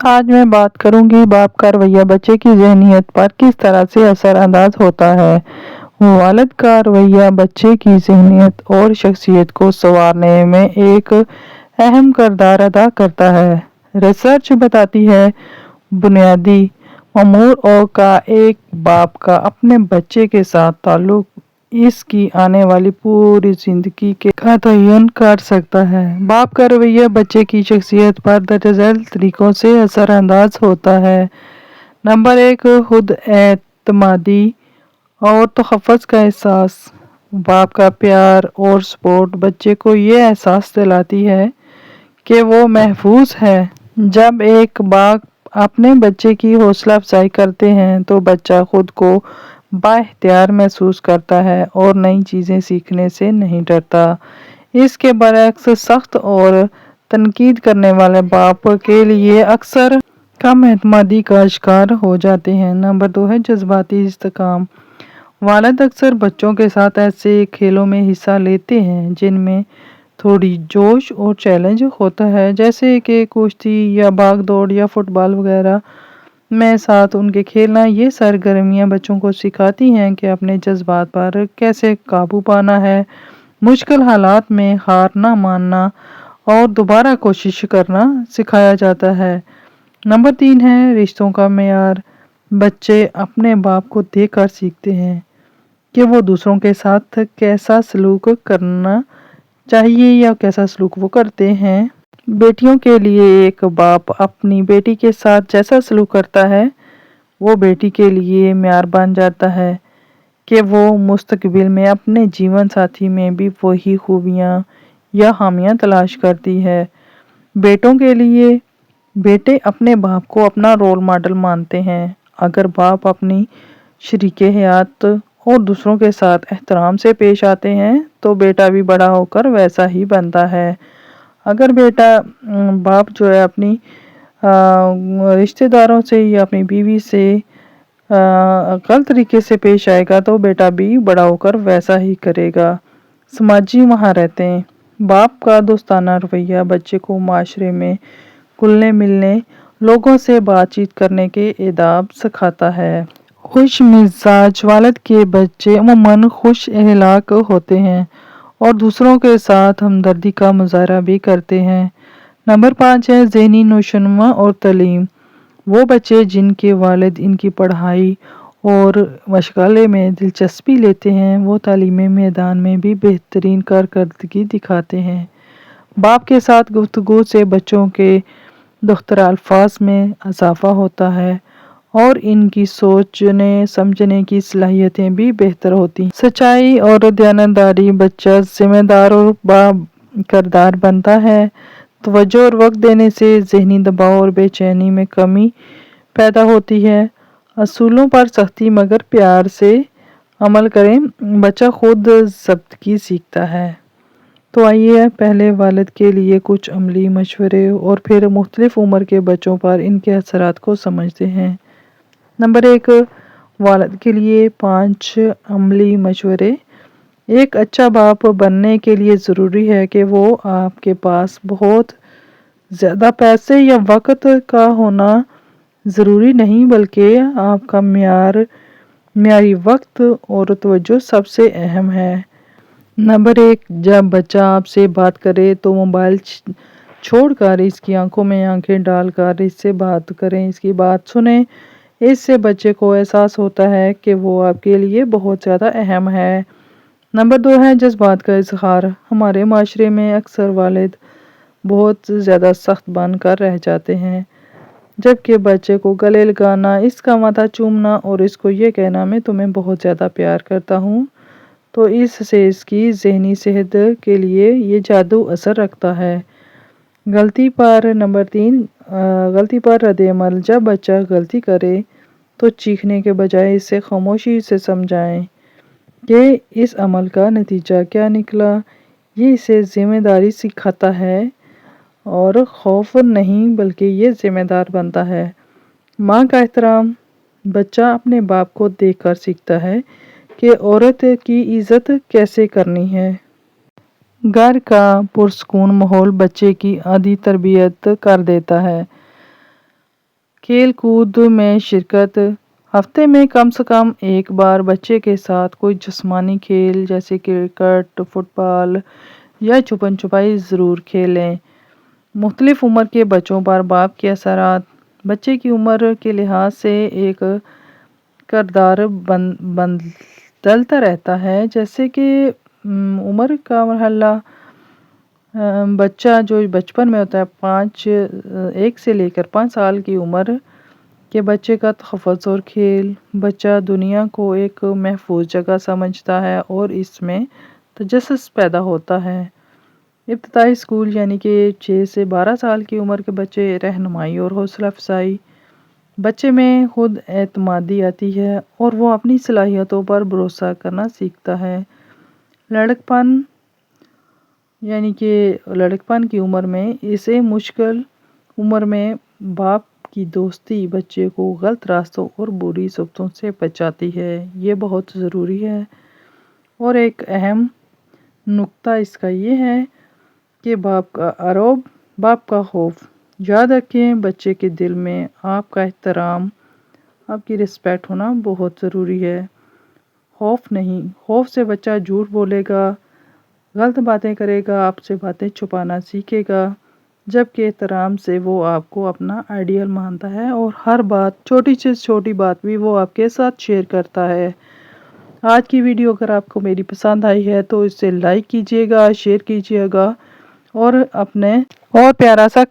آج میں بات کروں گی باپ کا رویہ بچے کی ذہنیت پر کس طرح سے اثر انداز ہوتا ہے۔ والد کا رویہ بچے کی ذہنیت اور شخصیت کو سنوارنے میں ایک اہم کردار ادا کرتا ہے۔ ریسرچ بتاتی ہے بنیادی امور کا ایک باپ کا اپنے بچے کے ساتھ تعلق اس کی آنے والی پوری زندگی کا تعین کر سکتا ہے۔ باپ کا رویہ بچے کی شخصیت پر درج ذیل طریقوں سے اثر انداز ہوتا ہے۔ نمبر 1، خود اعتمادی اور تحفظ کا احساس۔ باپ کا پیار اور سپورٹ بچے کو یہ احساس دلاتی ہے کہ وہ محفوظ ہے۔ جب ایک باپ اپنے بچے کی حوصلہ افزائی کرتے ہیں تو بچہ خود کو بااختیار محسوس کرتا ہے اور نئی چیزیں سیکھنے سے نہیں ڈرتا۔ اس کے برعکس سخت اور تنقید کرنے والے باپ کے لیے اکثر کم اعتمادی کا شکار ہو جاتے ہیں۔ نمبر 2 ہے جذباتی استحکام۔ والد اکثر بچوں کے ساتھ ایسے کھیلوں میں حصہ لیتے ہیں جن میں تھوڑی جوش اور چیلنج ہوتا ہے، جیسے کہ کشتی یا بھاگ دوڑ یا فٹ بال وغیرہ میں ساتھ ان کے کھیلنا۔ یہ سرگرمیاں بچوں کو سکھاتی ہیں کہ اپنے جذبات پر کیسے قابو پانا ہے، مشکل حالات میں ہار نہ ماننا اور دوبارہ کوشش کرنا سکھایا جاتا ہے۔ نمبر 3 ہے رشتوں کا معیار۔ بچے اپنے باپ کو دیکھ کر سیکھتے ہیں کہ وہ دوسروں کے ساتھ کیسا سلوک کرنا چاہیے یا کیسا سلوک وہ کرتے ہیں۔ بیٹیوں کے لیے ایک باپ اپنی بیٹی کے ساتھ جیسا سلوک کرتا ہے وہ بیٹی کے لیے معیار بن جاتا ہے کہ وہ مستقبل میں اپنے جیون ساتھی میں بھی وہی خوبیاں یا خامیاں تلاش کرتی ہے۔ بیٹوں کے لیے بیٹے اپنے باپ کو اپنا رول ماڈل مانتے ہیں۔ اگر باپ اپنی شریک حیات اور دوسروں کے ساتھ احترام سے پیش آتے ہیں تو بیٹا بھی بڑا ہو کر ویسا ہی بنتا ہے۔ اگر باپ جو ہے اپنی رشتہ داروں سے یا اپنی بیوی سے غلط طریقے سے پیش آئے گا تو بیٹا بھی بڑا ہو کر ویسا ہی کرے گا۔ سماجی مہارتیں۔ باپ کا دوستانہ رویہ بچے کو معاشرے میں گھلنے ملنے، لوگوں سے بات چیت کرنے کے آداب سکھاتا ہے۔ خوش مزاج والد کے بچے عموماً خوش اخلاق ہوتے ہیں اور دوسروں کے ساتھ ہمدردی کا مظاہرہ بھی کرتے ہیں۔ نمبر 5 ہے ذہنی نشوونما اور تعلیم۔ وہ بچے جن کے والد ان کی پڑھائی اور مشغلے میں دلچسپی لیتے ہیں وہ تعلیمی میدان میں بھی بہترین کارکردگی دکھاتے ہیں۔ باپ کے ساتھ گفتگو سے بچوں کے دخترا الفاظ میں اضافہ ہوتا ہے اور ان کی سوچنے سمجھنے کی صلاحیتیں بھی بہتر ہوتی ہیں۔ سچائی اور دیانتداری۔ بچہ ذمہ دار اور باکردار بنتا ہے۔ توجہ اور وقت دینے سے ذہنی دباؤ اور بے چینی میں کمی پیدا ہوتی ہے۔ اصولوں پر سختی مگر پیار سے عمل کریں۔ بچہ خود ضبطگی سیکھتا ہے۔ تو آئیے پہلے والد کے لیے کچھ عملی مشورے اور پھر مختلف عمر کے بچوں پر ان کے اثرات کو سمجھتے ہیں۔ نمبر 1، والد کے لیے 5 عملی مشورے۔ ایک اچھا باپ بننے کے لیے ضروری ہے کہ وہ آپ کے پاس بہت زیادہ پیسے یا وقت کا ہونا ضروری نہیں بلکہ آپ کا معیاری وقت اور توجہ سب سے اہم ہے۔ نمبر 1، جب بچہ آپ سے بات کرے تو موبائل چھوڑ کر اس کی آنکھوں میں آنکھیں ڈال کر اس سے بات کریں، اس کی بات سنیں۔ اس سے بچے کو احساس ہوتا ہے کہ وہ آپ کے لیے بہت زیادہ اہم ہے۔ نمبر 2 ہے جذبات کا اظہار۔ ہمارے معاشرے میں اکثر والد بہت زیادہ سخت بن کر رہ جاتے ہیں، جبکہ بچے کو گلے لگانا، اس کا ماتھا چومنا اور اس کو یہ کہنا میں تمہیں بہت زیادہ پیار کرتا ہوں تو اس سے اس کی ذہنی صحت کے لیے یہ جادو اثر رکھتا ہے۔ نمبر 3، غلطی پر رد عمل۔ جب بچہ غلطی کرے تو چیخنے کے بجائے اسے خاموشی سے سمجھائیں کہ اس عمل کا نتیجہ کیا نکلا۔ یہ اسے ذمہ داری سکھاتا ہے اور خوف نہیں بلکہ یہ ذمہ دار بنتا ہے۔ ماں کا احترام۔ بچہ اپنے باپ کو دیکھ کر سیکھتا ہے کہ عورت کی عزت کیسے کرنی ہے۔ گھر کا پرسکون ماحول بچے کی عادی تربیت کر دیتا ہے۔ کھیل کود میں شرکت، ہفتے میں کم سے کم ایک بار بچے کے ساتھ کوئی جسمانی کھیل جیسے کرکٹ، فٹ بال یا چھپن چھپائی ضرور کھیلیں۔ مختلف عمر کے بچوں پر باپ کے اثرات، بچے کی عمر کے لحاظ سے ایک کردار بدلتا رہتا ہے، جیسے کہ عمر کا مرحلہ، بچہ جو بچپن میں ہوتا ہے 1 سے لے کر 5 سال کی عمر کے بچے کا تحفظ اور کھیل، بچہ دنیا کو ایک محفوظ جگہ سمجھتا ہے اور اس میں تجسس پیدا ہوتا ہے۔ ابتدائی اسکول یعنی کہ 6 سے 12 سال کی عمر کے بچے، رہنمائی اور حوصلہ افزائی، بچے میں خود اعتمادی آتی ہے اور وہ اپنی صلاحیتوں پر بھروسہ کرنا سیکھتا ہے۔ لڑکپن یعنی کہ لڑکپن کی عمر میں، اسے مشکل عمر میں باپ کی دوستی بچے کو غلط راستوں اور بری صحبتوں سے بچاتی ہے، یہ بہت ضروری ہے۔ اور ایک اہم نکتہ اس کا یہ ہے کہ باپ کا عروب، باپ کا خوف۔ یاد رکھیں، بچے کے دل میں آپ کا احترام، آپ کی رسپیکٹ ہونا بہت ضروری ہے، خوف نہیں۔ خوف سے بچہ جھوٹ بولے گا، غلط باتیں کرے گا، آپ سے باتیں چھپانا سیکھے گا، جبکہ احترام سے وہ آپ کو اپنا آئیڈیل مانتا ہے اور ہر بات، چھوٹی سے چھوٹی بات بھی وہ آپ کے ساتھ شیئر کرتا ہے۔ آج کی ویڈیو اگر آپ کو میری پسند آئی ہے تو اسے لائک کیجیے گا، شیئر کیجیے گا اور اپنے اور پیارا سا